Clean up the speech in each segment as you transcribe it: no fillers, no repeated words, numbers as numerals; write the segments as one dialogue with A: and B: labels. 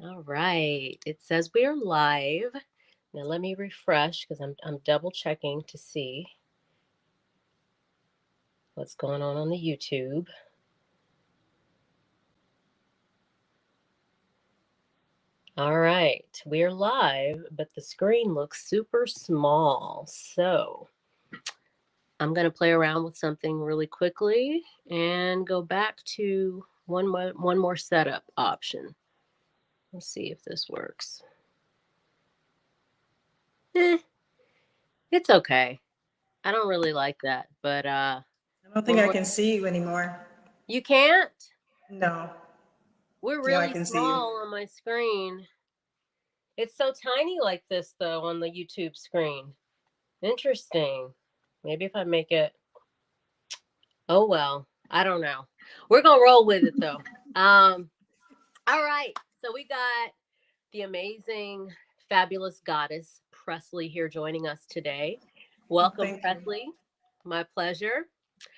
A: All right. It says we are live. Now let me refresh because I'm double checking to see what's going on the YouTube. All right. We're live, but the screen looks super small. So I'm going to play around with something really quickly and go back to one more setup option. Let's see if this works. Eh, it's okay. I don't really like that, but
B: I don't think
A: when
B: I
A: we're
B: can see you anymore.
A: you can't.
B: No.
A: We're
B: No, I
A: really
B: can see you.
A: small on my screen. It's so tiny like this though on the YouTube screen. Interesting. Maybe if I make it. Oh well, I don't know. We're gonna roll with it though. Um. All right. So we got the amazing, fabulous goddess Presley here joining us today. Welcome,
B: Thank you.
A: Presley. My pleasure.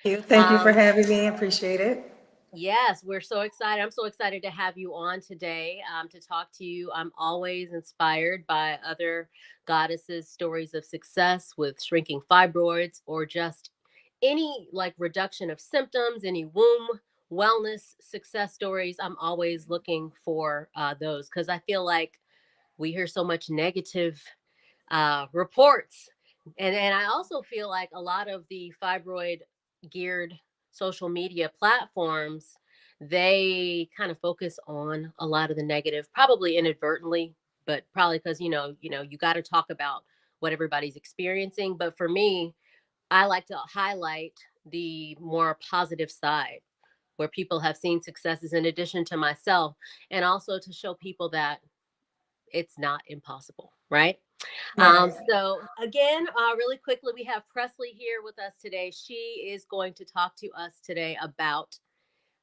B: Thank you for
A: Um,
B: having me. I appreciate it.
A: Yes, we're so excited. I'm so excited to have you on today to talk to you. I'm always inspired by other goddesses' stories of success with shrinking fibroids or just any like reduction of symptoms, any womb wellness success stories. I'm always looking for those because I feel like we hear so much negative reports. And I also feel like a lot of the fibroid geared social media platforms, they kind of focus on a lot of the negative, probably inadvertently, but probably because you got to talk about what everybody's experiencing. But for me, I like to highlight the more positive side where people have seen successes in addition to myself, and also to show people that it's not impossible, right?
B: Right.
A: So again, really quickly, we have Presley here with us today. She is going to talk to us today about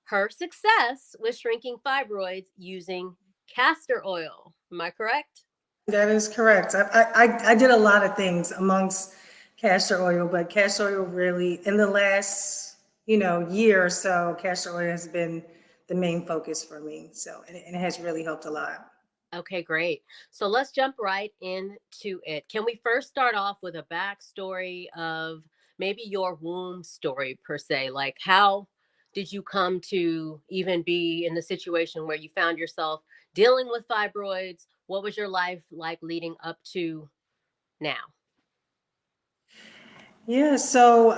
A: her success with shrinking fibroids using castor oil. Am I correct?
B: That is correct. I did a lot of things amongst castor oil, but castor oil really, in the last, year or so, castor oil has been the main focus for me. So, and it has really helped a lot.
A: Okay, great. So let's jump right into it. Can we first start off with a backstory of maybe your womb story per se? Like, how did you come to even be in the situation where you found yourself dealing with fibroids? What was your life like leading up to now?
B: Yeah, so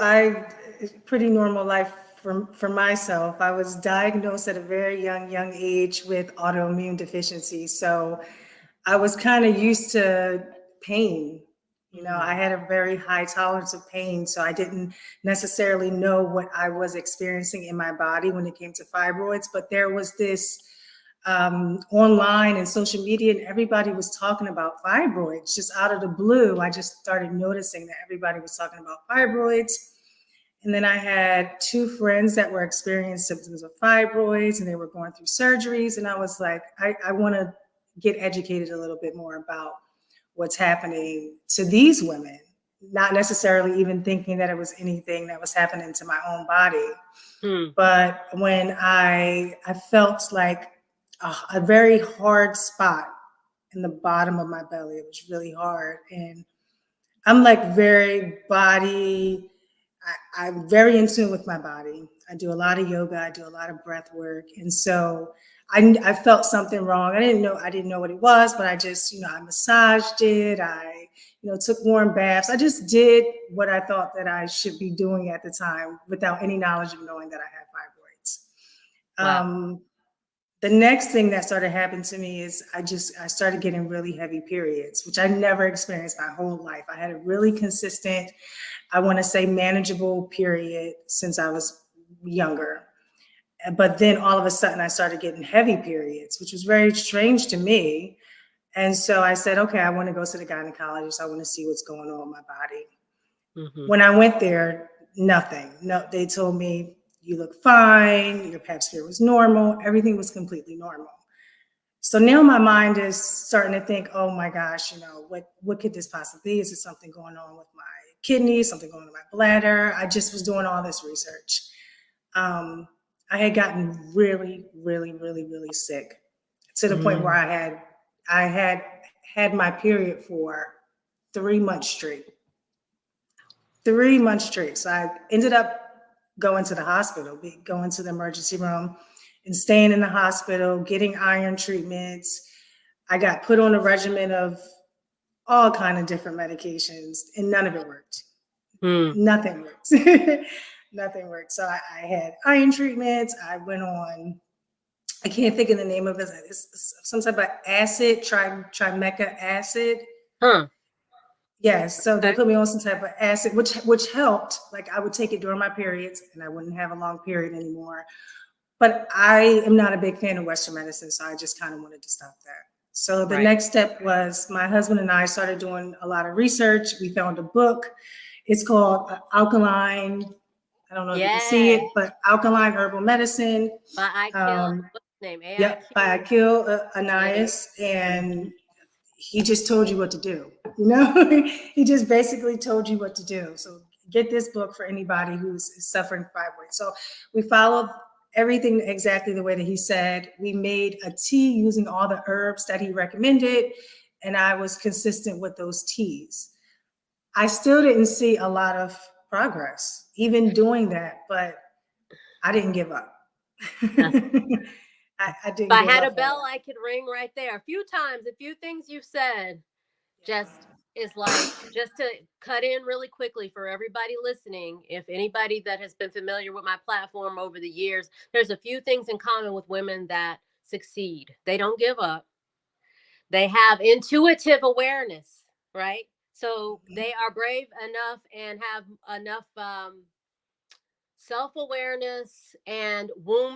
B: pretty normal life for myself. I was diagnosed at a very young age with autoimmune deficiency. So I was kind of used to pain. I
A: Mm,
B: had a very high tolerance of pain, so I didn't necessarily know what I was experiencing in my body when it came to fibroids. But there was this online and social media, and everybody was talking about fibroids just out of the blue. I just started noticing that everybody was talking about fibroids. And then I had two friends that were experiencing symptoms of fibroids and they were going through surgeries. And I was like, I want to get educated a little bit more about what's happening to these women, not necessarily even thinking that it was anything that was happening to my own body.
A: mm,
B: But when I felt like a very hard spot in the bottom of my belly, it was really hard. And I'm like very body, I'm very in tune with my body. I do a lot of yoga, I do a lot of breath work. And so I felt something wrong. I didn't know what it was, but I just, I massaged it. I, took warm baths. I just did what I thought that I should be doing at the time without any knowledge of knowing that I had fibroids.
A: wow.
B: The next thing that started happening to me is I started getting really heavy periods, which I never experienced my whole life. I had a really consistent, I want to say manageable period since I was younger. But then all of a sudden I started getting heavy periods, which was very strange to me. And so I said, okay, I want to go to the gynecologist. I want to see what's going on with my body.
A: Hmm.
B: When I went there, nothing. No, they told me you look fine, your pap smear was normal, everything was completely normal. So now my mind is starting to think, oh my gosh, what could this possibly be? Is there something going on with my kidneys, something going on with my bladder? I just was doing all this research. Um, I had gotten really, really, really, really sick. to the point where I had my period for 3 months straight. 3 months straight. So I ended up going to the hospital, going to the emergency room and staying in the hospital, getting iron treatments. I got put on a regimen of all kind of different medications, and none of it worked. Nothing worked. Nothing worked. So I had iron treatments. I went on, I can't think of the name of it. It's some type of acid, trimeca acid. Yes. So they put me on some type of acid, which helped. Like I would take it during my periods and I wouldn't have a long period anymore. But I am not a big fan of Western medicine. So I just kind of wanted to stop that. So the next step was my husband and I started doing a lot of research. We found a book. It's called Alkaline. I don't know if you can see it, but Alkaline Herbal Medicine.
A: By Ikil. What's his name?
B: Yep, by Ikil Anais. And he just told you what to do. You know, he just basically told you what to do. So get this book for anybody who's suffering fibroids. So we followed everything exactly the way that he said. We made a tea using all the herbs that he recommended, and I was consistent with those teas. I still didn't see a lot of progress, even doing that, but I didn't give up. I didn't.
A: If I had a bell, I could ring right there. A few times, a few things you've said just is like, just to cut in really quickly for everybody listening. If anybody that has been familiar with my platform over the years, there's a few things in common with women that succeed. They don't give up. They have intuitive awareness, right? So they are brave enough and have enough self-awareness and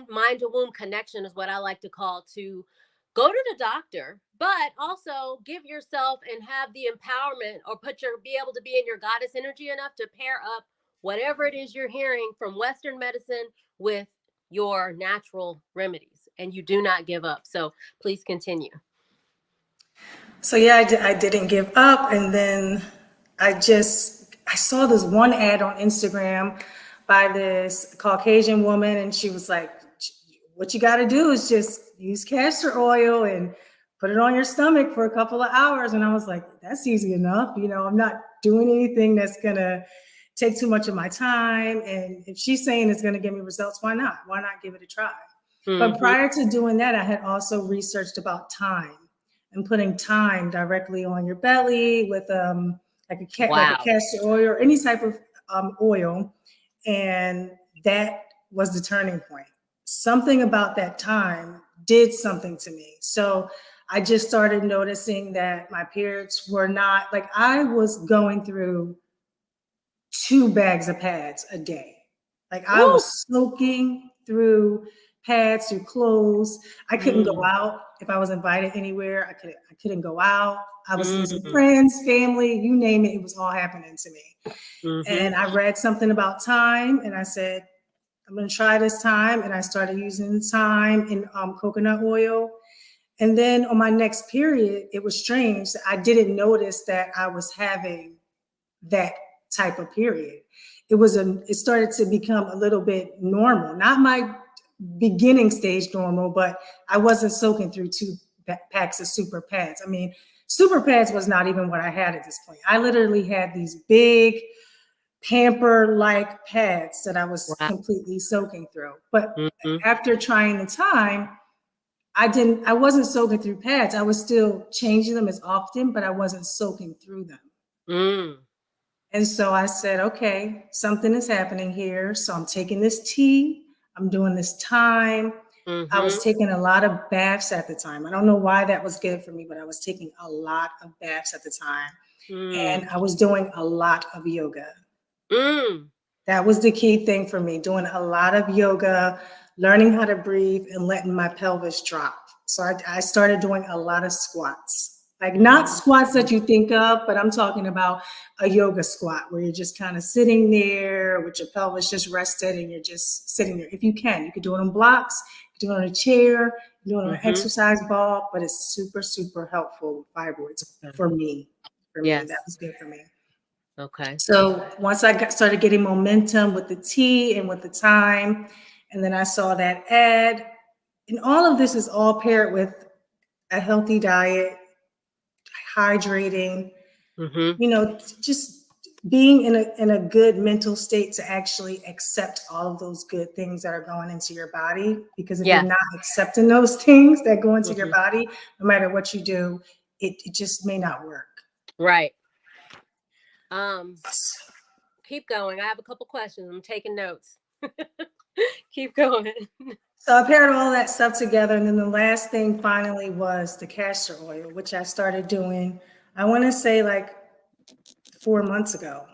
A: mind to womb connection is what I like to call, to go to the doctor, but also give yourself and have the empowerment or be able to be in your goddess energy enough to pair up whatever it is you're hearing from Western medicine with your natural remedies, and you do not give up. So please continue.
B: So yeah, I didn't give up. And then I saw this one ad on Instagram by this Caucasian woman, and she was like, what you got to do is just use castor oil and put it on your stomach for a couple of hours. And I was like, that's easy enough. You know, I'm not doing anything that's going to take too much of my time. And if she's saying it's going to give me results, why not? Why not give it a try? But prior to doing that, I had also researched about thyme and putting thyme directly on your belly with like a castor oil or any type of oil. And that was the turning point. Something about that time did something to me. So I just started noticing that my periods were not, like, I was going through 2 bags of pads a day. Like I was soaking through pads, through clothes. I couldn't go out. If I was invited anywhere, I couldn't go out. I was losing friends, family, you name it. It was all happening to me. And I read something about thyme, and I said, I'm going to try this thyme. And I started using thyme in coconut oil. And then on my next period, it was strange. I didn't notice that I was having that type of period. It started to become a little bit normal, not my beginning stage normal, but I wasn't soaking through 2 packs of super pads. I mean, super pads was not even what I had at this point. I literally had these big pamper-like pads that I was completely soaking through. But after trying the thyme, I wasn't soaking through pads. I was still changing them as often, but I wasn't soaking through them. And so I said, okay, something is happening here. So I'm taking this tea. I'm doing this thyme. I was taking a lot of baths at the time. I don't know why that was good for me, but I was taking a lot of baths at the time. And I was doing a lot of yoga. That was the key thing for me, doing a lot of yoga, learning how to breathe and letting my pelvis drop. So I started doing a lot of squats. Like not squats that you think of, but I'm talking about a yoga squat where you're just kind of sitting there with your pelvis just rested and you're just sitting there. If you can do it on blocks, you can do it on a chair, you can do it on an exercise ball, but it's super, super helpful with fibroids for me. That was good for me.
A: Okay.
B: So once I started getting momentum with the tea and with the thyme, and then I saw that ad, and all of this is all paired with a healthy diet, hydrating,
A: Mm-hmm.
B: just being in a good mental state to actually accept all of those good things that are going into your body. Because if you're
A: Yes.
B: not accepting those things that go into your
A: Mm-hmm.
B: body, no matter what you do, it just may not work.
A: Right. Um, keep going. I have a couple questions. I'm taking notes. Keep going.
B: So I paired all that stuff together. And then the last thing finally was the castor oil, which I started doing, I want to say like 4 months ago.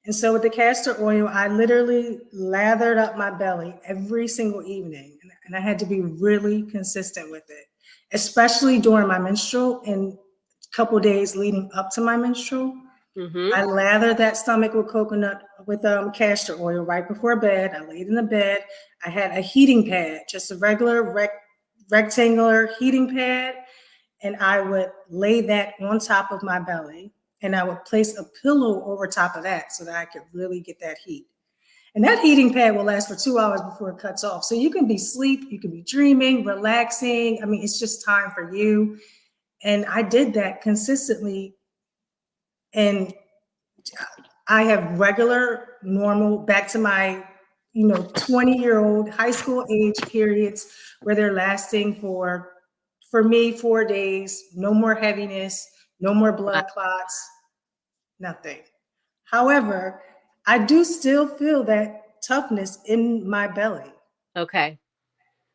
B: And so with the castor oil, I literally lathered up my belly every single evening. And I had to be really consistent with it, especially during my menstrual and a couple days leading up to my menstrual.
A: Mm-hmm.
B: I lathered that stomach with coconut, with castor oil right before bed. I laid in the bed. I had a heating pad, just a regular rectangular heating pad. And I would lay that on top of my belly. And I would place a pillow over top of that so that I could really get that heat. And that heating pad will last for 2 hours before it cuts off. So you can be asleep, you can be dreaming, relaxing. I mean, it's just time for you. And I did that consistently. And I have regular, normal, back to my 20-year-old high school age periods where they're lasting for me, 4 days, no more heaviness, no more
A: Wow.
B: blood clots, nothing. However, I do still feel that toughness in my belly,
A: Okay.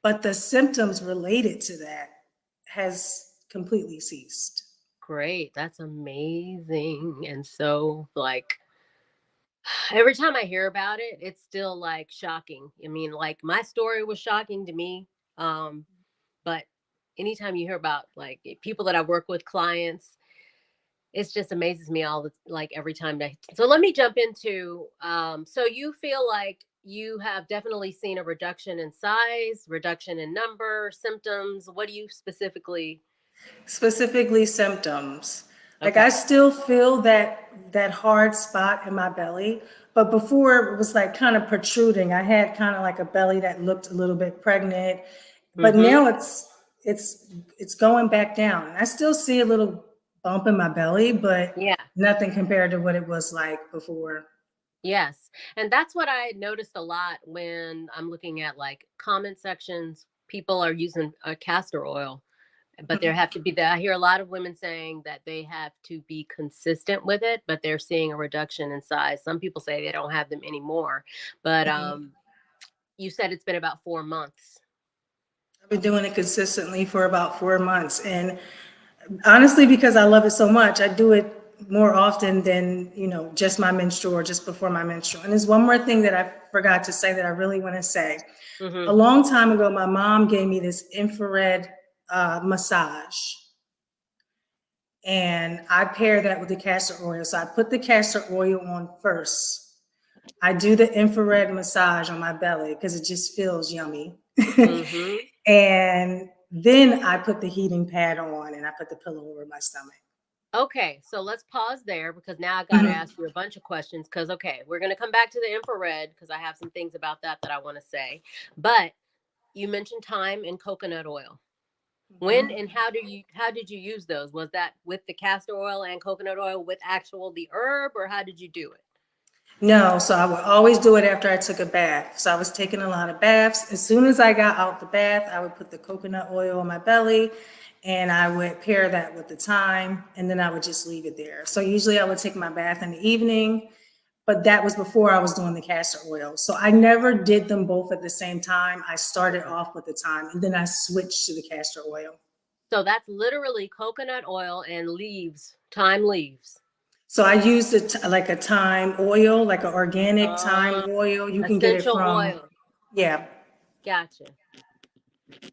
B: but the symptoms related to that has completely ceased.
A: Great. That's amazing. And so, like, every time I hear about it, it's still like shocking. I mean, like, my story was shocking to me. Um, but anytime you hear about like people that I work with, clients, it's just amazes me all the like every time that. So let me jump into. So you feel like you have definitely seen a reduction in size, reduction in number, symptoms. What do you specifically?
B: Specifically symptoms. Like
A: Okay.
B: I still feel that hard spot in my belly, but before it was like kind of protruding. I had kind of like a belly that looked a little bit pregnant, but
A: Mm-hmm.
B: now it's going back down. I still see a little bump in my belly, but
A: Yeah.
B: nothing compared to what it was like before.
A: Yes. And that's what I noticed a lot when I'm looking at like comment sections. People are using castor oil, but there have to be that. I hear a lot of women saying that they have to be consistent with it, but they're seeing a reduction in size. Some people say they don't have them anymore. But you said it's been about 4 months.
B: I've been doing it consistently for about 4 months, and honestly, because I love it so much, I do it more often than, just my menstrual or just before my menstrual. And there's one more thing that I forgot to say that I really want to say. A
A: Mm-hmm.
B: long time ago, my mom gave me this infrared massage, and I pair that with the castor oil. So I put the castor oil on first. I do the infrared massage on my belly because it just feels yummy.
A: Mm-hmm.
B: And then I put the heating pad on and I put the pillow over my stomach.
A: Okay, so let's pause there because now I got to
B: Mhm.
A: ask you a bunch of questions. Because, okay, we're going to come back to the infrared because I have some things about that that I want to say. But you mentioned thyme and coconut oil. When
B: Mhm.
A: and how did you use those? Was that with the castor oil and coconut oil with actual the herb, or how did you do it?
B: No, so I would always do it after I took a bath. So I was taking a lot of baths. As soon as I got out the bath, I would put the coconut oil on my belly and I would pair that with the thyme and then I would just leave it there. So usually I would take my bath in the evening, but that was before I was doing the castor oil. So I never did them both at the same time. I started off with the thyme and then I switched to the castor oil.
A: So that's literally coconut oil and leaves, thyme leaves.
B: So I used it like a thyme oil, like an organic thyme
A: Uh,
B: oil. You can get it
A: essential
B: from,
A: oil.
B: yeah.
A: Gotcha.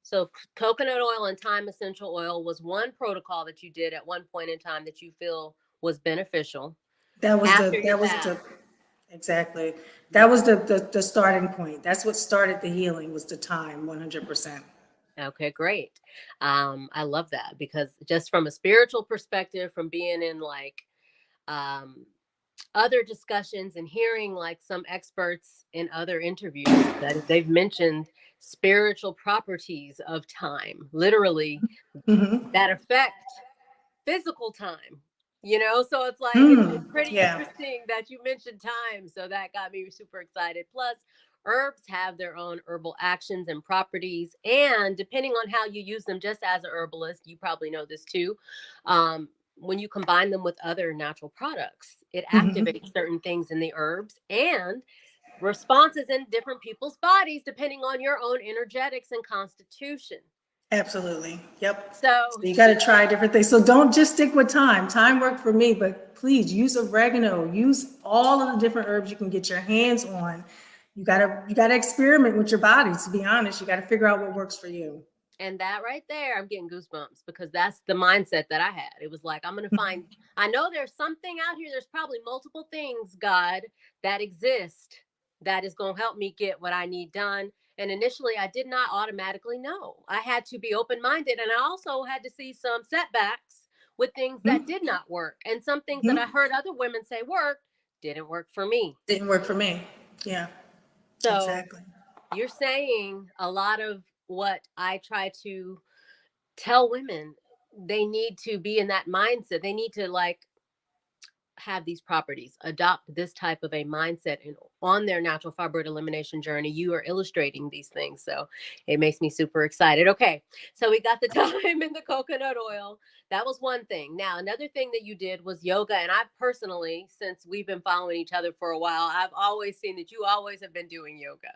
A: So coconut oil and thyme essential oil was one protocol that you did at one point in time that you feel was beneficial.
B: That was
A: After
B: the
A: your
B: that was
A: bath.
B: the exactly. That
A: Yeah.
B: was the starting point. That's what started the healing was the time, 100%.
A: Okay, great. I love that because just from a spiritual perspective, from being in like um other discussions and hearing like some experts in other interviews that they've mentioned spiritual properties of time, literally,
B: Mm-hmm.
A: that affect physical time, you know? So it's like, it's pretty
B: Yeah.
A: interesting that you mentioned time. So that got me super excited. Plus, herbs have their own herbal actions and properties. And depending on how you use them, just as a herbalist, you probably know this too. When you combine them with other natural products, it
B: Mm-hmm.
A: activates certain things in the herbs and responses in different people's bodies, depending on your own energetics and constitution.
B: Absolutely. Yep. So
A: So,
B: you got to try different things. So don't just stick with thyme. Thyme worked for me, but please use oregano. Use all of the different herbs you can get your hands on. You gotta experiment with your body. To be honest, you got to figure out what works for you.
A: and that right there, I'm getting goosebumps because that's the mindset that I had. It was like, I'm going to find, I know there's something out here, there's probably multiple things, God, that exist that is going to help me get what I need done. And initially, I did not automatically know. I had to be open minded. And I also had to see some setbacks with things that
B: Mhm.
A: did not work. And some things that I
B: Mhm.
A: heard other women say worked didn't work for me.
B: Didn't work for me. Yeah,
A: So
B: exactly.
A: you're saying a lot of what I try to tell women, they need to be in that mindset. They need to like have these properties, adopt this type of a mindset, and on their natural fibroid elimination journey, you are illustrating these things. So it makes me super excited. Okay, so we got the thyme and the coconut oil. That was one thing. Now, another thing that you did was yoga. And I personally, since we've been following each other for a while, I've always seen that you always have been doing yoga.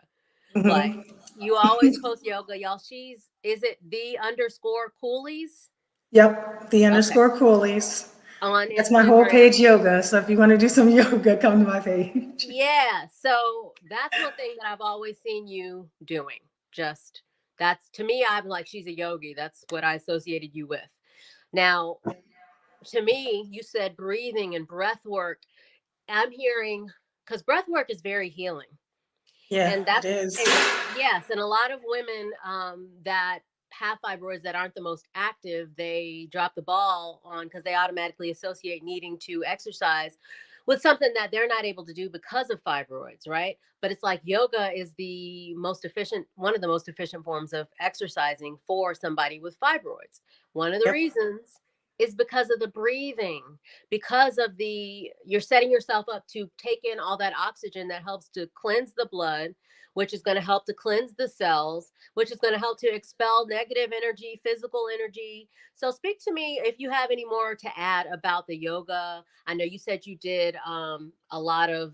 A: Like,
B: Mhm.
A: you always post yoga, y'all. Is it the underscore coolies?
B: Yep, the
A: Okay.
B: underscore coolies.
A: On
B: That's my whole
A: Instagram.
B: page yoga. So if you want to do some yoga, come to my page.
A: Yeah. So that's one thing that I've always seen you doing. Just that's to me, I'm like, she's a yogi. That's what I associated you with. Now, to me, you said breathing and breath work. I'm hearing because breath work is very healing.
B: Yeah,
A: And
B: it
A: that's,
B: is.
A: and yes, and a lot of women that have fibroids that aren't the most active, they drop the ball on because they automatically associate needing to exercise with something that they're not able to do because of fibroids, right? But it's like yoga is the most efficient, one of the most efficient forms of exercising for somebody with fibroids. One of the
B: Yep.
A: reasons is because of the breathing, because of you're setting yourself up to take in all that oxygen that helps to cleanse the blood, which is going to help to cleanse the cells, which is going to help to expel negative energy, physical energy. So speak to me if you have any more to add about the yoga. I know you said you did a lot of,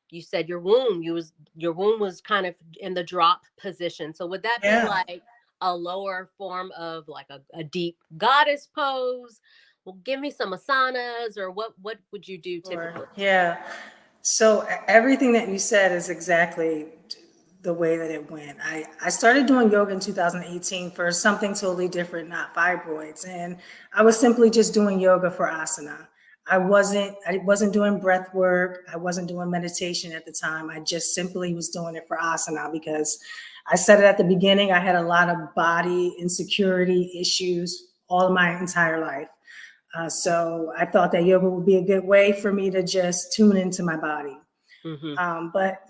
A: you said your womb was kind of in the drop position. So would that be
B: Yeah.
A: like a lower form of like a deep goddess pose? Well, give me some asanas, or what would you do
B: Sure.
A: typically?
B: Yeah. So everything that you said is exactly the way that it went. I started doing yoga in 2018 for something totally different, not fibroids. And I was simply just doing yoga for asana. I wasn't doing breath work. I wasn't doing meditation at the time. I just simply was doing it for asana because I said it at the beginning, I had a lot of body insecurity issues all of my entire life. So I thought that yoga would be a good way for me to just tune into my body.
A: Mm-hmm.
B: But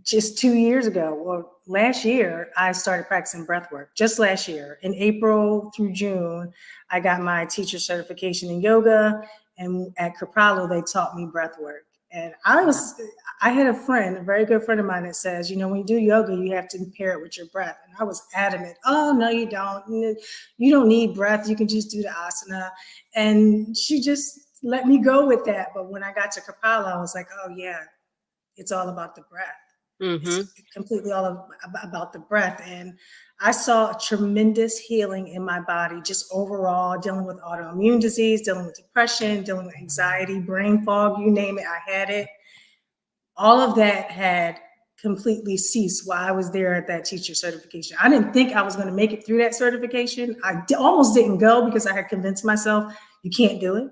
B: just 2 years ago, or last year, I started practicing breath work. Just last year, in April through June, I got my teacher certification in yoga, and at Kripalu, they taught me breath work. And
A: Wow.
B: I had a friend, a very good friend of mine, that says, when you do yoga, you have to pair it with your breath. And I was adamant, oh, no, you don't. You don't need breath. You can just do the asana. And she just let me go with that. But when I got to Kripalu, I was like, oh, yeah, it's all about the breath.
A: Mm-hmm.
B: It's completely all about the breath. And I saw a tremendous healing in my body, just overall, dealing with autoimmune disease, dealing with depression, dealing with anxiety, brain fog, you name it, I had it. All of that had completely ceased while I was there at that teacher certification. I didn't think I was going to make it through that certification. Almost didn't go because I had convinced myself you can't do it.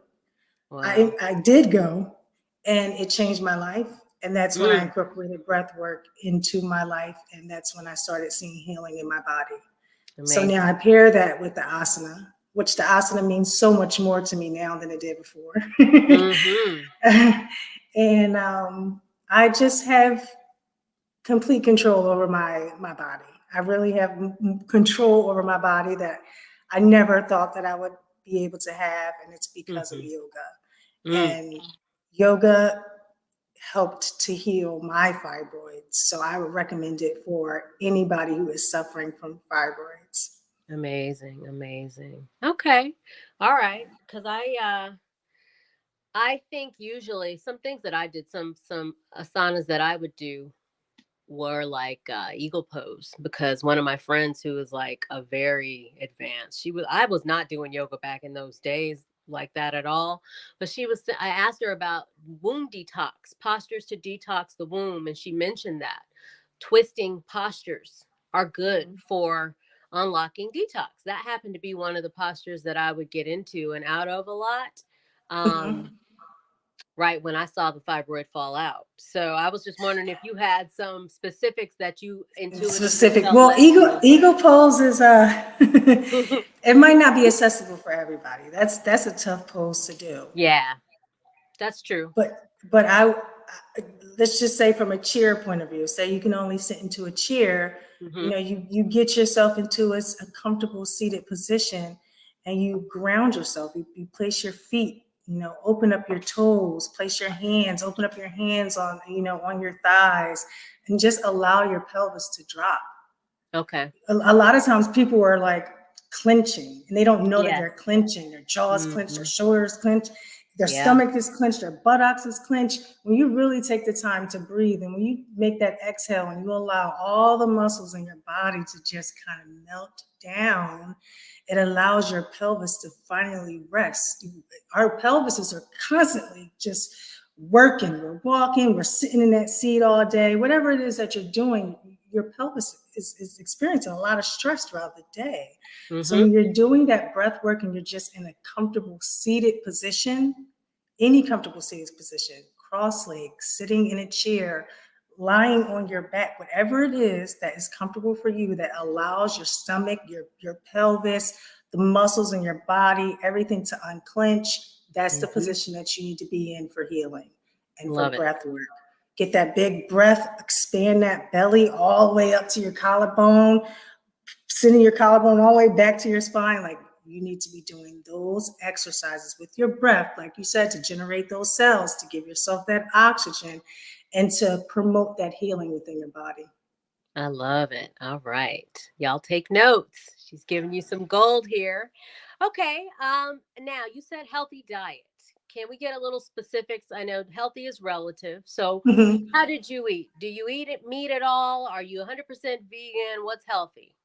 A: Wow.
B: I did go, and it changed my life. And that's when I
A: Mm,
B: incorporated breath work into my life. And that's when I started seeing healing in my body. So now
A: amazing.
B: I pair that with the asana, which the asana means so much more to me now than it did before.
A: Mm-hmm.
B: And I just have complete control over my body. I really have control over my body that I never thought that I would be able to have, and it's because of
A: Mm-hmm.
B: yoga.
A: Mm.
B: And yoga helped to heal my fibroids. So I would recommend it for anybody who is suffering from fibroids.
A: Amazing, amazing. Okay. All right. Because I think usually some things that I did, some asanas that I would do were like eagle pose, because one of my friends who is like a very advanced, I was not doing yoga back in those days like that at all, but I asked her about womb detox, postures to detox the womb, and she mentioned that twisting postures are good for unlocking detox. That happened to be one of the postures that I would get into and out of a lot.
B: Mm-hmm.
A: um right when I saw the fibroid fall out. So I was just wondering if you had some specifics that you intuitively
B: Specific.
A: felt
B: Well,
A: led to.
B: eagle pose is
A: Mhm.
B: it might not be accessible for everybody. That's a tough pose to do.
A: Yeah, that's true.
B: But let's just say from a chair point of view, say you can only sit into a chair,
A: Hmm.
B: you get yourself into a comfortable seated position, and you ground yourself. You place your feet, open up your toes, place your hands, open up your hands on, on your thighs, and just allow your pelvis to drop.
A: Okay.
B: A lot of times people are like clenching and they don't know that
A: Yes.
B: they're clenching. Their jaws clenched, their
A: Hmm.
B: shoulders clenched, their
A: Yeah.
B: stomach is clenched, their buttocks is clenched. When you really take the time to breathe and when you make that exhale and you allow all the muscles in your body to just kind of melt down, it allows your pelvis to finally rest. Our pelvises are constantly just working. We're walking, we're sitting in that seat all day, whatever it is that you're doing, your pelvis is experiencing a lot of stress throughout the day. So
A: Hmm.
B: when you're doing that breath work and you're just in a comfortable seated position, any comfortable seated position, cross legs, sitting in a chair, lying on your back, whatever it is that is comfortable for you, that allows your stomach, your pelvis, the muscles in your body, everything to unclench, that's the
A: Hmm.
B: position that you need to be in for healing and for
A: Love it.
B: breath work. Get that big breath, expand that belly all the way up to your collarbone, sending your collarbone all the way back to your spine. Like, you need to be doing those exercises with your breath, like you said, to generate those cells, to give yourself that oxygen, and to promote that healing within your body.
A: I love it. All right. Y'all take notes. She's giving you some gold here. Okay. Now you said healthy diet. Can we get a little specifics? I know healthy is relative. So
B: Mhm.
A: how did you eat? Do you eat meat at all? Are you 100% vegan? What's healthy?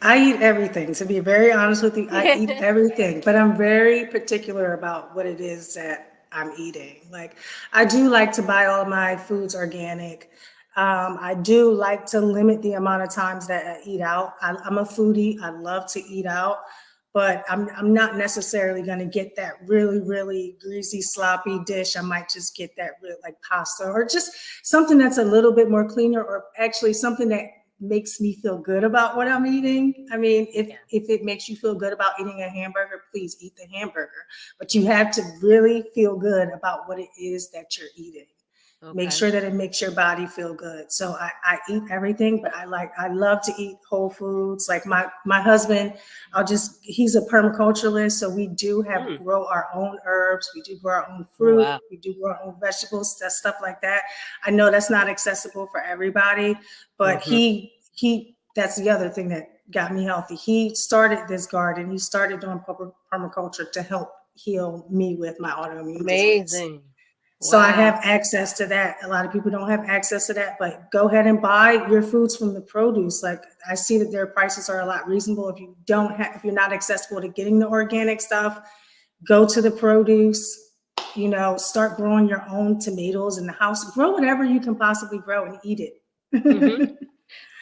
B: I eat everything. To be very honest with you, I eat everything, but I'm very particular about what it is that I'm eating. Like, I do like to buy all of my foods organic. I do like to limit the amount of times that I eat out. I'm a foodie. I love to eat out, but I'm not necessarily going to get that really, really greasy, sloppy dish. I might just get that real, like pasta or just something that's a little bit more cleaner, or actually something that makes me feel good about what I'm eating. I mean,
A: Yeah.
B: if it makes you feel good about eating a hamburger, please eat the hamburger. But you have to really feel good about what it is that you're eating. Make
A: Okay.
B: sure that it makes your body feel good. So I eat everything, but I love to eat whole foods. Like my husband, he's a permaculturalist. So we do
A: Mm.
B: grow our own herbs. We do grow our own
A: Oh,
B: fruit.
A: wow.
B: We do grow our own vegetables, stuff like that. I know that's not accessible for everybody, but
A: Hmm.
B: that's the other thing that got me healthy. He started this garden. He started doing permaculture to help heal me with my autoimmune disease.
A: Amazing.
B: So I
A: Wow.
B: have access to that. A lot of people don't have access to that, but go ahead and buy your foods from the produce. Like, I see that their prices are a lot reasonable. If you're not accessible to getting the organic stuff, go to the produce, start growing your own tomatoes in the house. Grow whatever you can possibly grow and eat
A: Hmm.
B: it.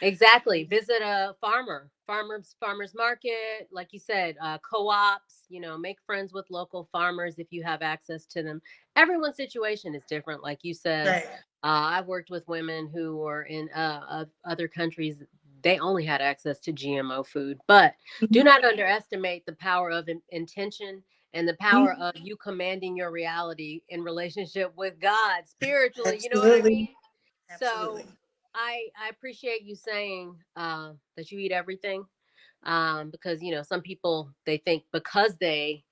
A: Exactly. Visit a farmers market, like you said, co-ops, make friends with local farmers if you have access to them. Everyone's situation is different. Like you said,
B: Right.
A: I've worked with women who were in other countries. They only had access to GMO food, but do not underestimate the power of intention and the power
B: Mhm.
A: of you commanding your reality in relationship with God spiritually. You know what I
B: Absolutely.
A: mean? So
B: Absolutely.
A: I appreciate you saying that you eat everything, because some people, they think because they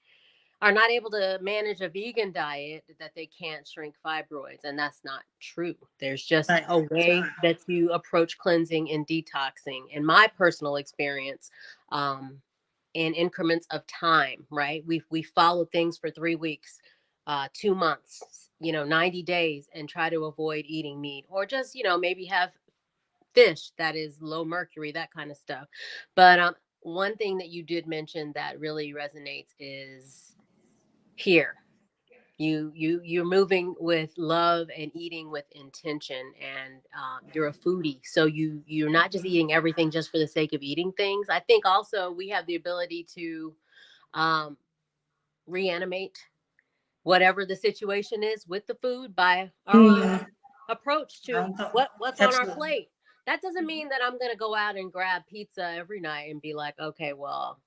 A: are not able to manage a vegan diet that they can't shrink fibroids, and that's not true. There's just
B: Right.
A: a
B: It's not.
A: way that you approach cleansing and detoxing. In my personal experience, um, in increments of time, right? We follow things for 3 weeks, 2 months, 90 days, and try to avoid eating meat, or just maybe have fish that is low mercury, that kind of stuff. But one thing that you did mention that really resonates is here. You're moving with love and eating with intention, and you're a foodie, so you're not just eating everything just for the sake of eating things. I think also we have the ability to um, reanimate whatever the situation is with the food by our own
B: Mhm.
A: approach to what's on our
B: Absolutely.
A: plate. That doesn't mean that I'm going to go out and grab pizza every night and be like, okay, well,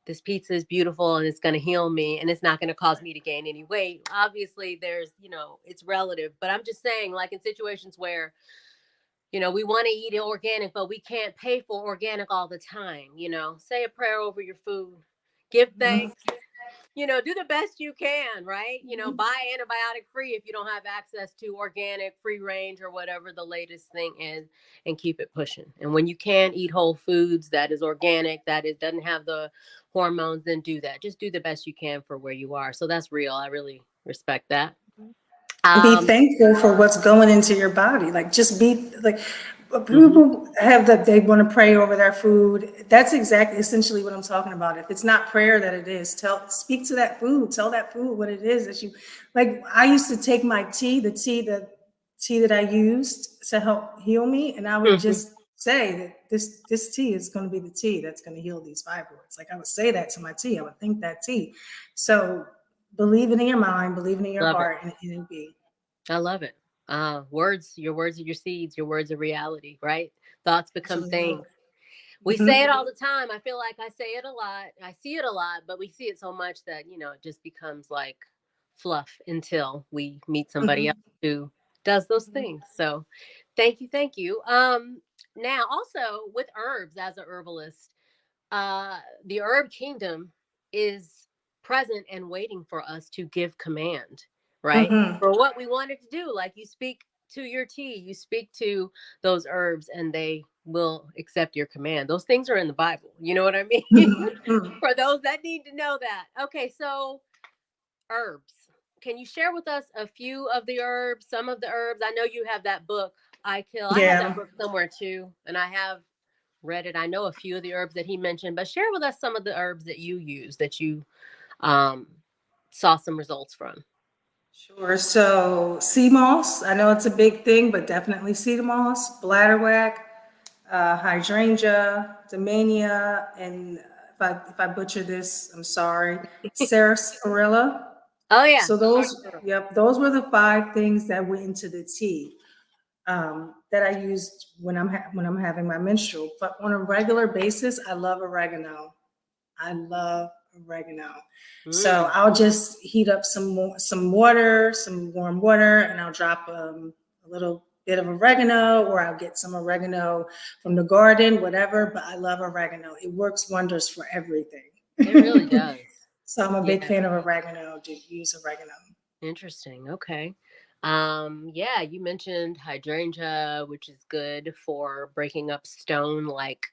A: this pizza is beautiful and it's going to heal me and it's not going to cause me to gain any weight. Obviously, it's relative, but I'm just saying, like in situations where, we want to eat organic, but we can't pay for organic all the time, say a prayer over your food, give
B: Mhm.
A: thanks, do the best you can, right? Buy antibiotic free if you don't have access to organic, free range, or whatever the latest thing is, and keep it pushing. And when you can eat whole foods that is organic, that it doesn't have the hormones, then do that. Just do the best you can for where you are. So that's real. I really respect that.
B: Be
A: Um,
B: thankful for what's going into your body. Like just be like
A: mhm.
B: people have that they want to pray over their food. That's exactly essentially what I'm talking about. If it's not prayer that it is, speak to that food, tell that food what it is that you like. I used to take my tea, the tea that I used to help heal me, and I would
A: Mhm.
B: just say that this tea is going to be the tea that's going to heal these fibroids. Like I would say that to my tea. I would think that tea. So believe it in your mind, believe it in your
A: Love it.
B: heart, and it'll be.
A: I love it. Your words are your seeds, your words are reality, right? Thoughts become
B: Absolutely.
A: things. We say it
B: Mhm.
A: all the time. I feel like I say it a lot. I see it a lot, but we see it so much that, it just becomes like fluff until we meet somebody else
B: Mhm.
A: who does those
B: Mhm.
A: things. So thank you. Thank you. Now also with herbs as a herbalist, the herb kingdom is present and waiting for us to give command, right?
B: Mhm.
A: For what we wanted to do. Like you speak to your tea, you speak to those herbs, and they will accept your command. Those things are in the Bible. You know what I mean?
B: Mhm.
A: For those that need to know that. Okay, so herbs. Can you share with us a few of the herbs, some of the herbs? I know you have that book, I Kill. I have that
B: Yeah.
A: book somewhere too, and I have read it. I know a few of the herbs that he mentioned, but share with us some of the herbs that you use that you um, saw some results from.
B: Sure. So sea moss, I know it's a big thing, but definitely sea moss, bladderwhack, hydrangea, domania, and if I butcher this, I'm sorry, sarsaparilla.
A: Oh yeah,
B: So those,
A: sarsaparilla.
B: yep, those were the five things that went into the tea. That I used when I'm having my menstrual. But on a regular basis, I love oregano. I love oregano. So
A: Mm,
B: I'll just heat up some water, some warm water, and I'll drop a little bit of oregano, or I'll get some oregano from the garden, whatever. But I love oregano. It works wonders for everything.
A: it really does.
B: So I'm a big
A: Yeah,
B: fan of oregano. To use oregano.
A: interesting. Okay. Yeah, you mentioned hydrangea, which is good for breaking up stone like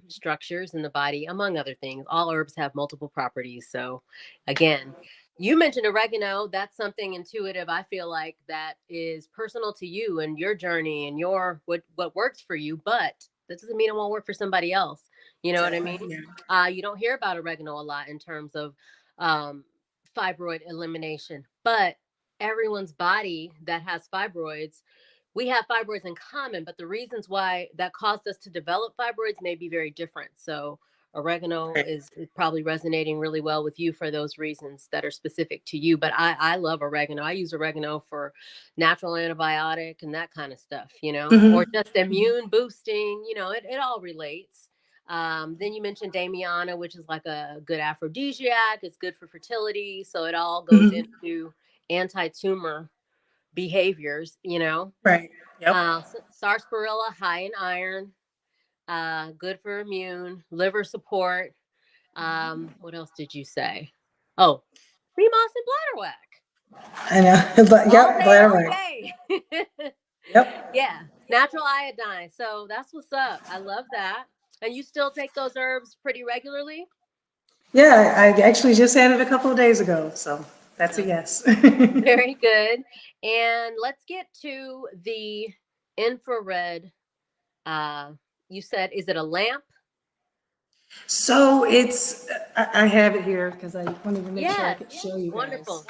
A: structures in the body, among other things. All herbs have multiple properties. So, again, you mentioned oregano. That's something intuitive. I feel like that is personal to you and your journey and your what works for you, but that doesn't mean it won't work for somebody else. You know what I
B: Exactly.
A: mean?
B: Yeah.
A: You don't hear about oregano a lot in terms of um, fibroid elimination, but everyone's body that has fibroids, we have fibroids in common, but the reasons why that caused us to develop fibroids may be very different. So oregano
B: Right.
A: is probably resonating really well with you for those reasons that are specific to you. But I love oregano. I use oregano for natural antibiotic and that kind of stuff, or
B: Mhm.
A: just immune boosting, it all relates. Then you mentioned Damiana, which is like a good aphrodisiac. It's good for fertility. So it all goes
B: Mhm.
A: into anti tumor behaviors.
B: Right. Yep.
A: sarsaparilla, high in iron, good for immune, liver support. What else did you say? Oh, tree moss and bladderwrack.
B: I know. But
A: All
B: yep,
A: day, every
B: bladder.
A: day.
B: Yep.
A: Yeah, natural iodine. So that's what's up. I love that. And you still take those herbs pretty regularly?
B: Yeah, I actually just had it a couple of days ago, so that's a
A: Okay,
B: yes.
A: very good. And let's get to the infrared. Uh, you said, is it a lamp?
B: So it's, I have it here because I wanted to make sure I
A: Yes.
B: could show you guys.
A: Wonderful.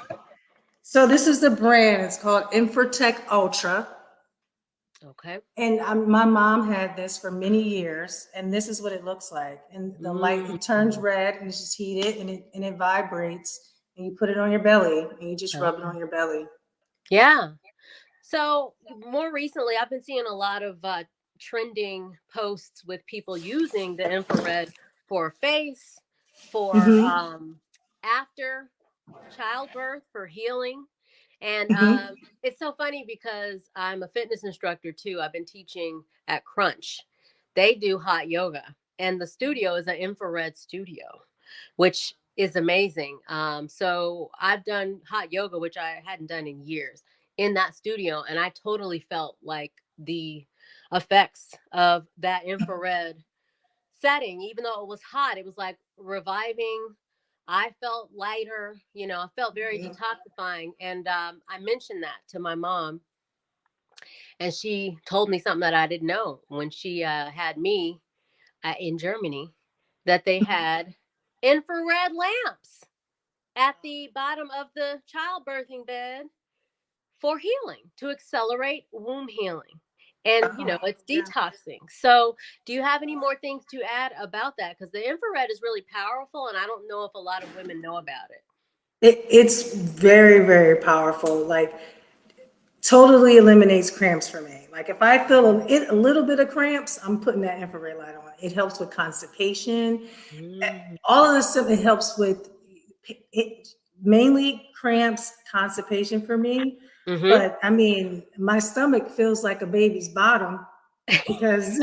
B: So this is the brand. It's called Infratech Ultra.
A: Okay.
B: And my mom had this for many years, and this is what it looks like. And the light, it turns
A: Mm.
B: red, and it's just heated, and it vibrates. And you put it on your belly, and you just rub it
A: Oh.
B: on your belly.
A: Yeah. So more recently, I've been seeing a lot of trending posts with people using the infrared for face, for
B: Mm-hmm.
A: after childbirth, for healing. And
B: Mm-hmm.
A: it's so funny because I'm a fitness instructor too. I've been teaching at Crunch. They do hot yoga, and the studio is an infrared studio, which is amazing. So I've done hot yoga, which I hadn't done in years, in that studio, and I totally felt like the effects of that infrared setting. Even though it was hot, it was like reviving. I felt lighter, I felt very detoxifying. And I mentioned that to my mom, and she told me something that I didn't know when she had me in Germany, that they had infrared lamps at the bottom of the childbirthing bed for healing, to accelerate womb healing. And,
B: Oh,
A: it's
B: yeah.
A: detoxing. So, do you have any more things to add about that? Because the infrared is really powerful, and I don't know if a lot of women know about it.
B: It's very, very powerful. Like, totally eliminates cramps for me. Like, if I feel a little bit of cramps, I'm putting that infrared light on. It helps with constipation.
A: Mm.
B: All of this stuff, it helps with it, mainly cramps, constipation for me.
A: Mm-hmm.
B: But I mean, my stomach feels like a baby's bottom because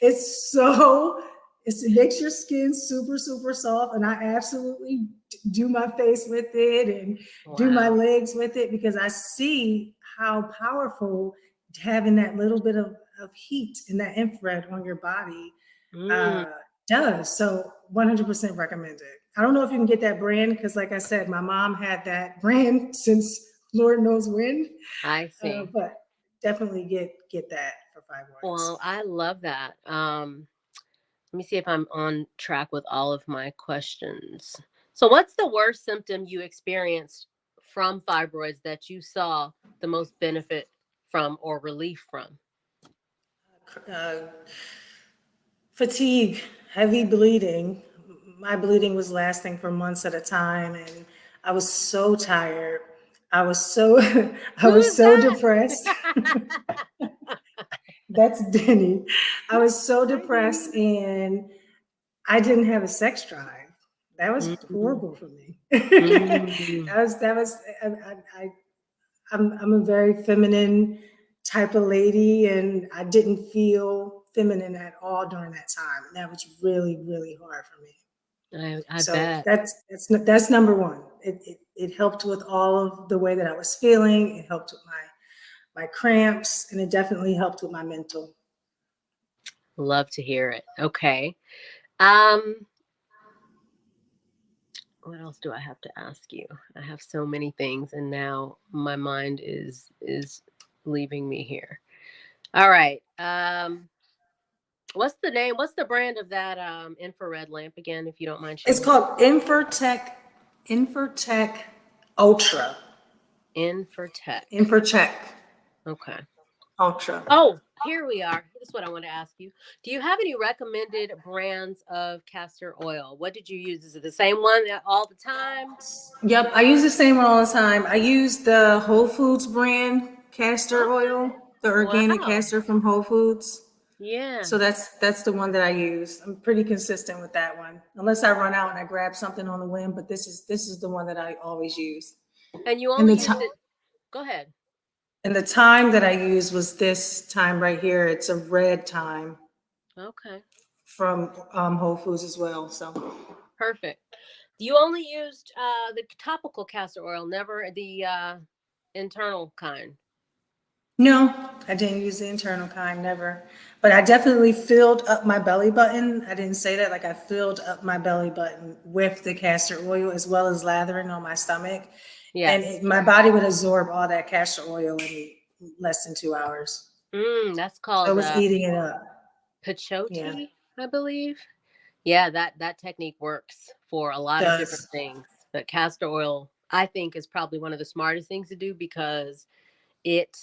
B: it's so it makes your skin super, super soft. And I absolutely do my face with it and do my
A: Wow.
B: legs with it because I see how powerful having that little bit of heat and that infrared on your body
A: Mm,
B: uh, does. So 100% recommend it. I don't know if you can get that brand because, like I said, my mom had that brand since Lord knows when,
A: I see.
B: but definitely get that for fibroids.
A: Well, I love that. Let me see if I'm on track with all of my questions. So, what's the worst symptom you experienced from fibroids that you saw the most benefit from or relief from?
B: Uh, Fatigue, heavy bleeding. My bleeding was lasting for months at a time, and I was so tired. I was so I was
A: Who's
B: so
A: that?
B: depressed. That's Denny. I was so
A: Hi,
B: depressed,
A: Denny.
B: and I didn't have a sex drive. That was
A: Mm,
B: horrible for me.
A: mm.
B: That was I'm a very feminine type of lady, and I didn't feel feminine at all during that time, and that was really, really hard for me.
A: I
B: So
A: bet.
B: that's number one. It helped with all of the way that I was feeling. It helped with my cramps, and it definitely helped with my mental.
A: Love to hear it. Okay. Um, what else do I have to ask you? I have so many things, and now my mind is leaving me here. All right. What's the name? What's the brand of that infrared lamp again, if you don't mind
B: It's
A: sharing?
B: called Infratech Ultra.
A: Infratech.
B: Infratech
A: Okay.
B: Ultra.
A: Oh, here we are. This is what I want to ask you. Do you have any recommended brands of castor oil? What did you use? Is it the same one all the time?
B: Yep, I use the same one all the time. I use the Whole Foods brand castor
A: Okay.
B: oil, the organic
A: Wow.
B: castor from Whole Foods.
A: Yeah.
B: So that's the one that I use. I'm pretty consistent with that one, unless I run out and I grab something on the whim. But this is the one that I always use.
A: And you
B: And
A: only
B: the
A: use
B: top,
A: it. Go ahead.
B: And the thyme that I used was this thyme right here. It's a red thyme
A: Okay,
B: from Whole Foods as well. So
A: perfect. You only used the topical castor oil, never the internal kind.
B: no, I didn't use the internal kind, never. But I definitely filled up my belly button. I didn't say that. Like I filled up my belly button with the castor oil as well as lathering on my stomach. And
A: Yes.
B: my body would absorb all that castor oil in less than 2 hours.
A: That's
B: So I
A: called
B: was eating it up. Yeah,
A: peyote, I believe. Yeah, that technique works for a
B: it
A: lot of different
B: does.
A: things. But castor oil, I think, is probably one of the smartest things to do because it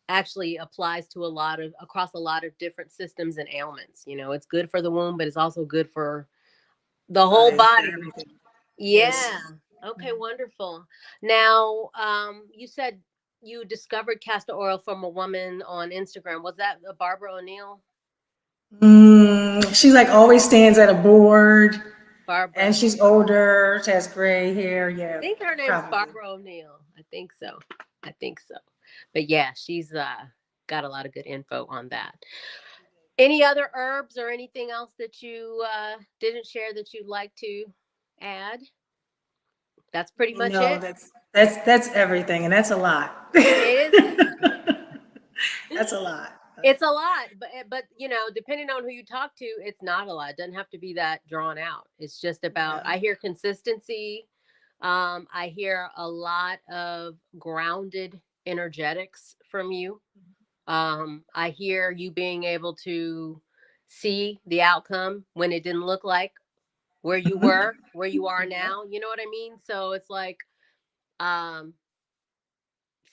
A: actually applies to a lot of across a lot of different systems and ailments. You know, it's good for the womb, but it's also good for the whole
B: Body,
A: body.
B: everything.
A: Yeah.
B: Yes.
A: Okay, wonderful. Now, you said you discovered castor oil from a woman on Instagram. Was that Barbara O'Neill?
B: She like always stands at a board and
A: Barbara.
B: she's older. She has gray hair.
A: I
B: Yeah,
A: think her name's
B: probably.
A: Barbara O'Neill. I think so. I think so. But yeah, she's got a lot of good info on that. Any other herbs or anything else that you didn't share that you'd like to add? That's pretty much
B: No,
A: it.
B: that's everything, and that's a lot.
A: It is.
B: That's a lot.
A: It's a lot, but you know, depending on who you talk to, it's not a lot. It doesn't have to be that drawn out. It's just about
B: Yeah.
A: I hear consistency. I hear a lot of grounded energetics from you. I hear you being able to see the outcome when it didn't look like where you were, where you are
B: Yeah.
A: now. You know what I mean? So it's like um,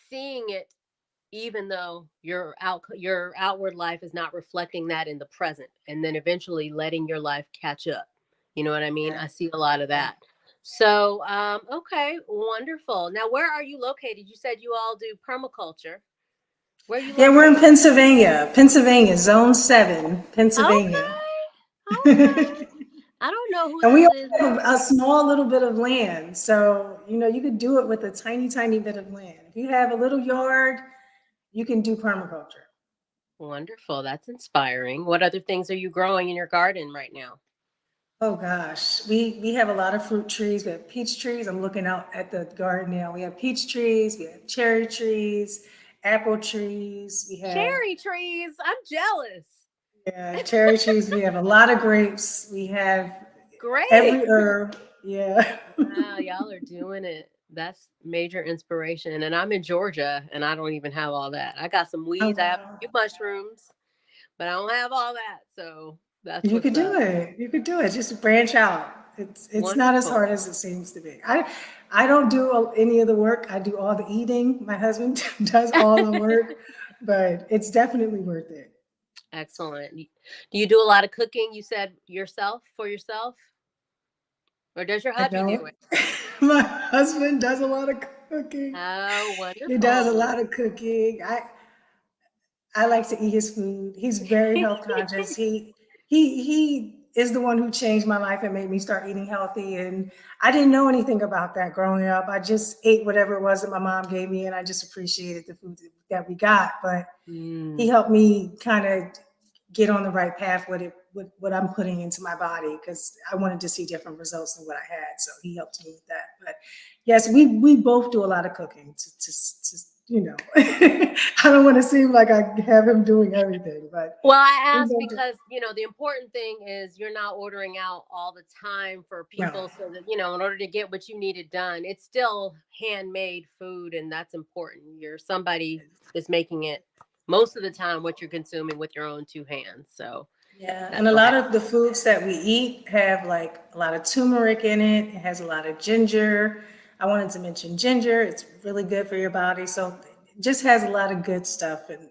A: seeing it even though your outward life is not reflecting that in the present, and then eventually letting your life catch up. You know what I mean?
B: Yeah.
A: I see a lot of
B: Yeah.
A: that. So okay, wonderful. Now where are you located? You said you all do permaculture. Where are you
B: Yeah, we're in
A: located?
B: Pennsylvania. Pennsylvania, Zone 7, Pennsylvania.
A: Okay, okay.
B: And
A: I don't know who
B: we
A: this
B: only
A: is.
B: have a small little bit of land. So, you could do it with a tiny, tiny bit of land. If you have a little yard, you can do permaculture.
A: Wonderful. That's inspiring. What other things are you growing in your garden right now?
B: Oh gosh, we have a lot of fruit trees. We have peach trees. I'm looking out at the garden now. We have peach trees. We have cherry trees, apple trees. We have
A: Cherry trees. I'm jealous.
B: cherry trees. We have a lot of grapes. We have
A: Great.
B: every herb. Yeah.
A: Wow, y'all are doing it. That's major inspiration. And I'm in Georgia and I don't even have all that. I got some
B: Oh
A: weeds, I have a
B: wow.
A: few mushrooms, but I don't have all that. So that's
B: You
A: what's
B: could do
A: up.
B: it. You could do it. Just branch out. It's not as
A: Wonderful.
B: hard as it seems to be. I don't do any of the work. I do all the eating. My husband does all the work, but it's definitely worth it.
A: Excellent. Do you do a lot of cooking? You said yourself for yourself? Or does your
B: I
A: hubby do
B: don't.
A: it?
B: My husband does a lot of cooking.
A: Oh,
B: He does a
A: wonderful.
B: lot of cooking. I like to eat his food. He's very health conscious. He is the one who changed my life and made me start eating healthy. And I didn't know anything about that growing up. I just ate whatever it was that my mom gave me, and I just appreciated the food that we got. But he
A: Mm,
B: helped me kind of get on the right path with it, with what I'm putting into my body, because I wanted to see different results than what I had. So he helped me with that. But yes, we both do a lot of cooking to I don't want to seem like I have him doing everything, but
A: well, I
B: we
A: asked
B: both do.
A: because, you know, the important thing is you're not ordering out all the time for
B: No,
A: people so that, you know, in order to get what you needed done, it's still handmade food and that's important. You're somebody that's making it most of the time what you're consuming with your own two hands. So
B: yeah, and
A: that's
B: a
A: why.
B: lot of the foods that we eat have like a lot of turmeric in it. It has a lot of ginger. I wanted to mention ginger. It's really good for your body. So it just has a lot of good stuff. And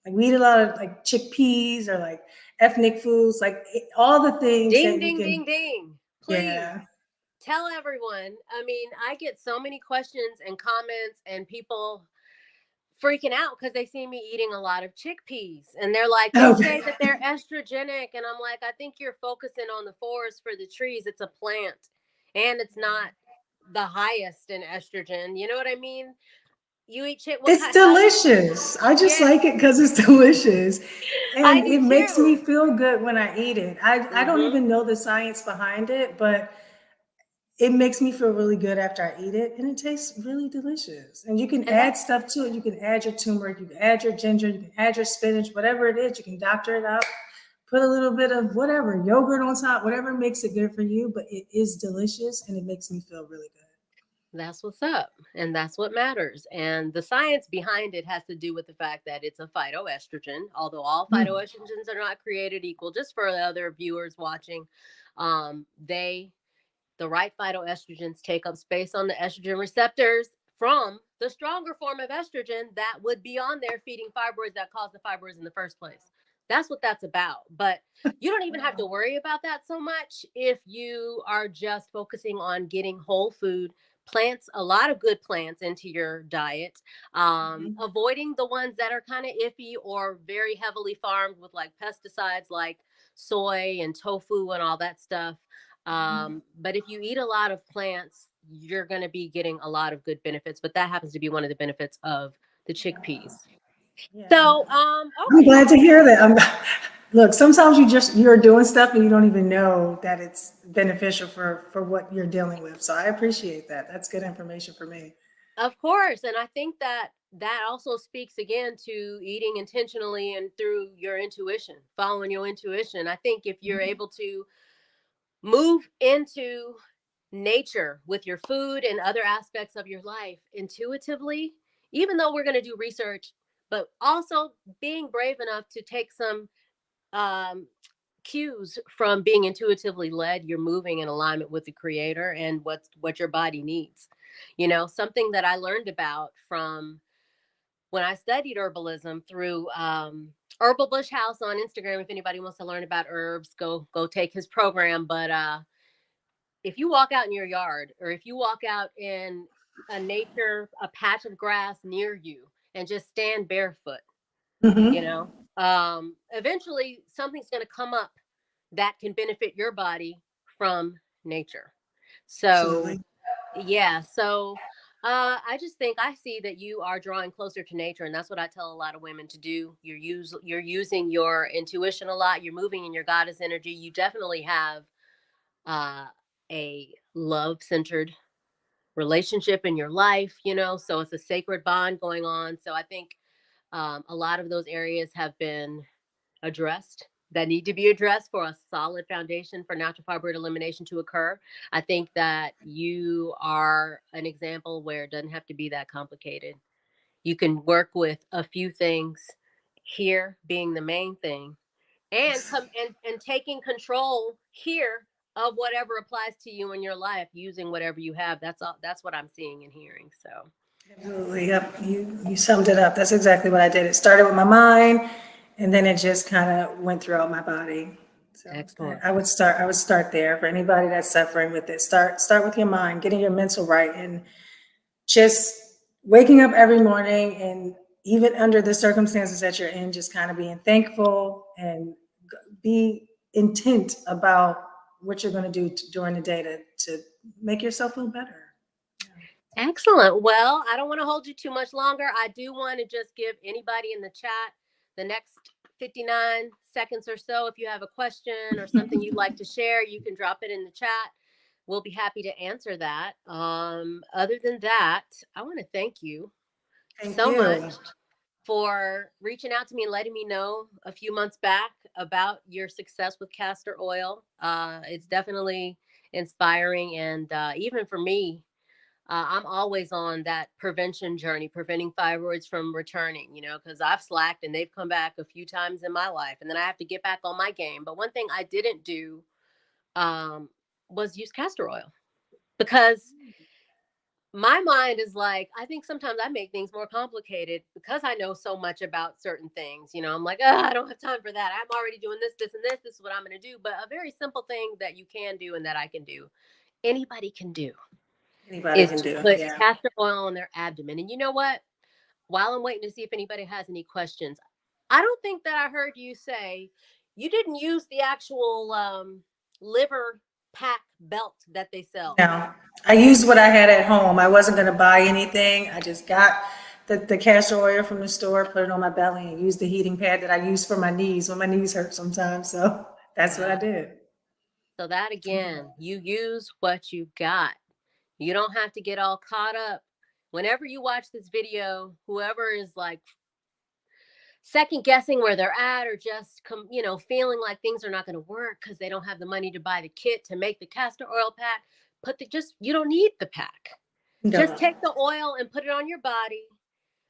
B: like we eat a lot of like chickpeas or like ethnic foods, like all the things
A: Ding,
B: that you
A: ding,
B: can.
A: ding, ding. Please
B: Yeah.
A: tell everyone. I mean, I get so many questions and comments and people freaking out because they see me eating a lot of chickpeas and they're like they say
B: Okay.
A: that they're estrogenic and I'm like I think you're focusing on the forest for the trees. It's a plant and it's not the highest in estrogen, you know what I mean? You eat chick? What
B: It's
A: kind? How do you?
B: delicious. I just
A: Yeah,
B: like it because it's delicious.
A: I
B: And
A: do
B: it makes me
A: too.
B: feel good when I eat it. I don't
A: Hmm.
B: even know the science behind it, but it makes me feel really good after I eat it. And it tastes really delicious. And you can
A: And
B: add
A: that's
B: stuff to it. You can add your turmeric, you can add your ginger, you can add your spinach, whatever it is. You can doctor it up, put a little bit of whatever, yogurt on top, whatever makes it good for you. But it is delicious and it makes me feel really good.
A: that's what's up, and that's what matters. And the science behind it has to do with the fact that it's a phytoestrogen. Although all
B: Mm.
A: phytoestrogens are not created equal, just for the other viewers watching, they the right phytoestrogens take up space on the estrogen receptors from the stronger form of estrogen that would be on there feeding fibroids that cause the fibroids in the first place. That's what that's about. But you don't even have to
B: Wow.
A: worry about that so much if you are just focusing on getting whole food plants, a lot of good plants into your diet,
B: Mhm.
A: avoiding the ones that are kind of iffy or very heavily farmed with like pesticides like soy and tofu and all that stuff.
B: Mhm.
A: But if you eat a lot of plants, you're going to be getting a lot of good benefits. But that happens to be one of the benefits of the chickpeas.
B: Yeah.
A: So,
B: I'm
A: okay.
B: glad to hear that. Look, sometimes you're doing stuff and you don't even know that it's beneficial for what you're dealing with. So I appreciate that. That's good information for me.
A: Of course. And I think that that also speaks again to eating intentionally and through your intuition, following your intuition. I think if you're
B: Mhm.
A: able to move into nature with your food and other aspects of your life intuitively, even though we're going to do research, but also being brave enough to take some um, cues from being intuitively led. You're moving in alignment with the creator and what your body needs. You know, something that I learned about from when I studied herbalism through Herbal Bush House on Instagram. If anybody wants to learn about herbs, go take his program. But if you walk out in your yard or if you walk out in a patch of grass near you and just stand barefoot, you
B: Mhm.
A: know, eventually something's going to come up that can benefit your body from nature. So,
B: Absolutely.
A: yeah. So, I just think I see that you are drawing closer to nature, and that's what I tell a lot of women to do. You're using your intuition a lot. You're moving in your goddess energy. You definitely have uh, a love centered relationship in your life, you know, so it's a sacred bond going on. So I think a lot of those areas have been addressed that need to be addressed for a solid foundation for natural fibroid elimination to occur. I think that you are an example where it doesn't have to be that complicated. You can work with a few things, here being the main thing, and
B: Yes.
A: come and taking control here of whatever applies to you in your life using whatever you have. That's all. That's what I'm seeing and hearing. So
B: Absolutely. Yep. You summed it up. That's exactly what I did. It started with my mind and then it just kind of went throughout my body. So
A: excellent.
B: I would start there for anybody that's suffering with it. Start with your mind, getting your mental right and just waking up every morning and even under the circumstances that you're in, just kind of being thankful and be intent about what you're going to do during the day to make yourself feel better.
A: Excellent. Well, I don't want to hold you too much longer. I do want to just give anybody in the chat the next 59 seconds or so. If you have a question or something you'd like to share, you can drop it in the chat. We'll be happy to answer that. Other than that, I want to thank you
B: Thank
A: so much
B: you.
A: for reaching out to me and letting me know a few months back about your success with castor oil. It's definitely inspiring. And even for me, I'm always on that prevention journey, preventing fibroids from returning, you know, because I've slacked and they've come back a few times in my life. And then I have to get back on my game. But one thing I didn't do um, was use castor oil because my mind is like, I think sometimes I make things more complicated because I know so much about certain things. You know, I'm like, oh, I don't have time for that. I'm already doing this, this, and this. This is what I'm going to do. But a very simple thing that you can do and that I can do, anybody can do,
B: Anybody
A: is
B: can
A: to
B: do.
A: put
B: Yeah.
A: castor oil on their abdomen. And you know what? While I'm waiting to see if anybody has any questions, I don't think that I heard you say you didn't use the actual liver pack belt that they sell.
B: No, I used what I had at home. I wasn't going to buy anything. I just got the castor oil from the store, put it on my belly, and use the heating pad that I use for my knees when my knees hurt sometimes. So that's what I
A: Wow.
B: did.
A: So that again, you use what you got. You don't have to get all caught up. Whenever you watch this video, whoever is like second guessing where they're at or just feeling like things are not going to work because they don't have the money to buy the kit to make the castor oil pack, you don't need the pack. Just
B: No.
A: take the oil and put it on your body,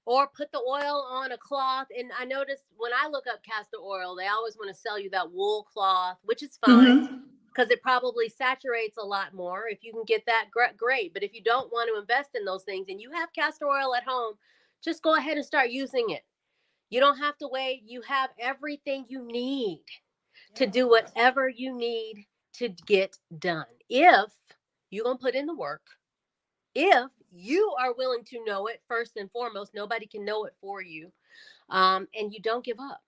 A: or put the oil on a cloth. And I noticed when I look up castor oil, they always want to sell you that wool cloth, which is fine
B: Mm-hmm.
A: because it probably saturates a lot more. If you can get that, great. But if you don't want to invest in those things and you have castor oil at home, just go ahead and start using it. You don't have to wait. You have everything you need to do whatever you need to get done. If you're going to put in the work, if you are willing to know it first and foremost, nobody can know it for you. And you don't give up,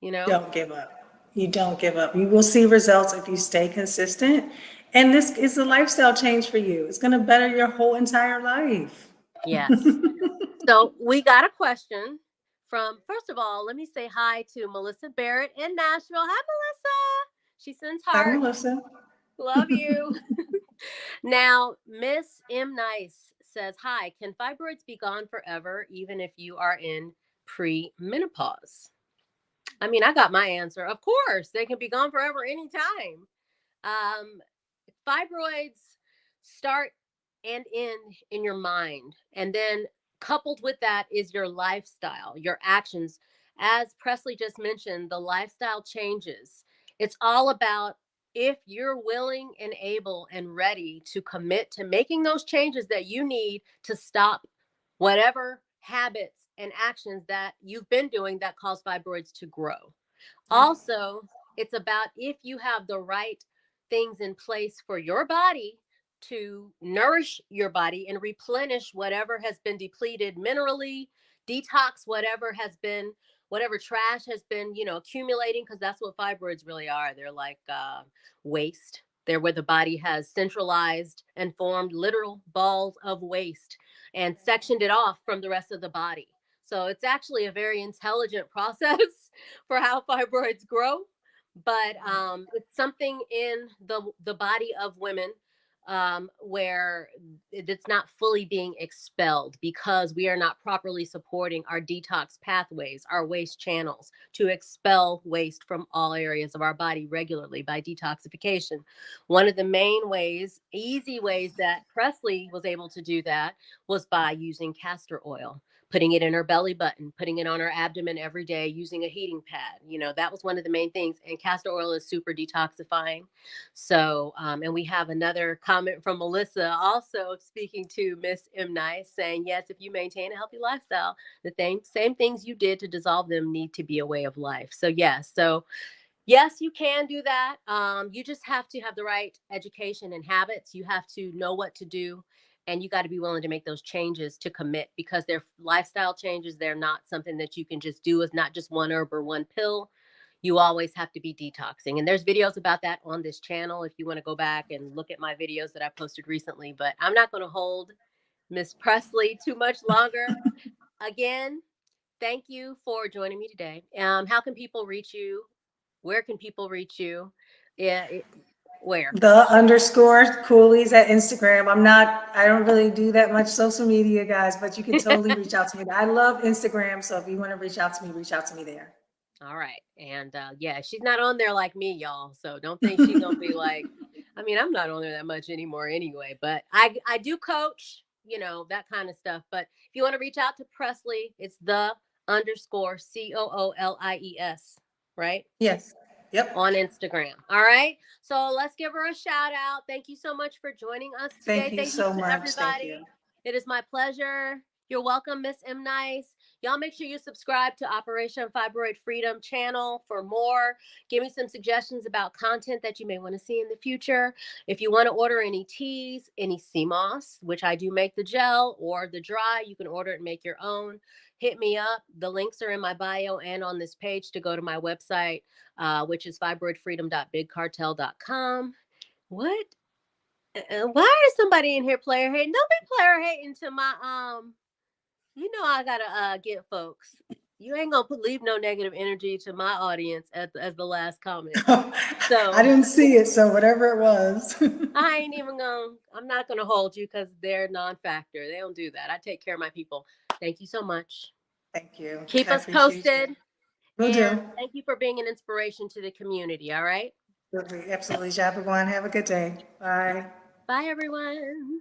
A: you know?
B: Don't give up. You don't give up. You will see results if you stay consistent. And this is a lifestyle change for you. It's going to better your whole entire life.
A: Yes. So we got a question from, first of all, let me say hi to Melissa Barrett in Nashville. Hi, Melissa. She sends
B: Hi,
A: hearts.
B: Melissa.
A: Love you. Now, Miss M. Nice says, hi, can fibroids be gone forever, even if you are in pre-menopause? I mean, I got my answer. Of course, they can be gone forever anytime. Um, Fibroids start and end in your mind. And then coupled with that is your lifestyle, your actions. As Presley just mentioned, the lifestyle changes. It's all about if you're willing and able and ready to commit to making those changes that you need to stop whatever habits and actions that you've been doing that cause fibroids to grow. Also, it's about if you have the right things in place for your body to nourish your body and replenish whatever has been depleted minerally, detox whatever trash has been, accumulating, because that's what fibroids really are. They're like waste. They're where the body has centralized and formed literal balls of waste and sectioned it off from the rest of the body. So it's actually a very intelligent process for how fibroids grow, but it's something in the body of women where it's not fully being expelled because we are not properly supporting our detox pathways, our waste channels to expel waste from all areas of our body regularly by detoxification. One of the main ways, easy ways that Presley was able to do that was by using castor oil, putting it in her belly button, putting it on her abdomen every day, using a heating pad. That was one of the main things. And castor oil is super detoxifying. So, and we have another comment from Melissa, also speaking to Miss M. Nice, saying, yes, if you maintain a healthy lifestyle, the same things you did to dissolve them need to be a way of life. So, yes. So, yes, you can do that. You just have to have the right education and habits. You have to know what to do, and you got to be willing to make those changes to commit, because they're lifestyle changes. They're not something that you can just do. It's not just one herb or one pill. You always have to be detoxing. And there's videos about that on this channel if you want to go back and look at my videos that I posted recently. But I'm not going to hold Miss Presley too much longer. Again, thank you for joining me today. How can people reach you? Where can people reach you? Yeah, where?
B: The underscore coolies at Instagram. I don't really do that much social media, guys, but you can totally reach out to me. I love Instagram. So if you want to reach out to me there.
A: All right. And yeah, she's not on there like me, y'all. So don't think she's gonna be like, I mean, I'm not on there that much anymore anyway, but I do coach, that kind of stuff. But if you want to reach out to Presley, it's the underscore COOLIES, right?
B: Yes. Yep.
A: On Instagram. All right. So let's give her a shout out. Thank you so much for joining us
B: Thank
A: today.
B: you
A: Thank you
B: so
A: to
B: much. Thank you.
A: everybody. It is my pleasure. You're welcome, Miss M. Nice. Y'all make sure you subscribe to Operation Fibroid Freedom channel for more. Give me some suggestions about content that you may want to see in the future. If you want to order any teas, any sea moss, which I do make the gel or the dry, you can order it and make your own. Hit me up. The links are in my bio and on this page to go to my website, which is fibroidfreedom.bigcartel.com. What? Why is somebody in here player hating? Don't be player hating to my You know I gotta get folks. You ain't gonna leave no negative energy to my audience as the last comment.
B: I
A: So
B: didn't see it, so whatever it was.
A: I ain't even gonna. I'm not gonna hold you because they're non-factor. They don't do that. I take care of my people. Thank you so much.
B: Thank you.
A: Keep
B: I
A: us
B: appreciate you.
A: posted,
B: Will
A: and
B: do.
A: thank you for being an inspiration to the community. All right.
B: Absolutely. Absolutely. Have a good day. Bye.
A: Bye, everyone.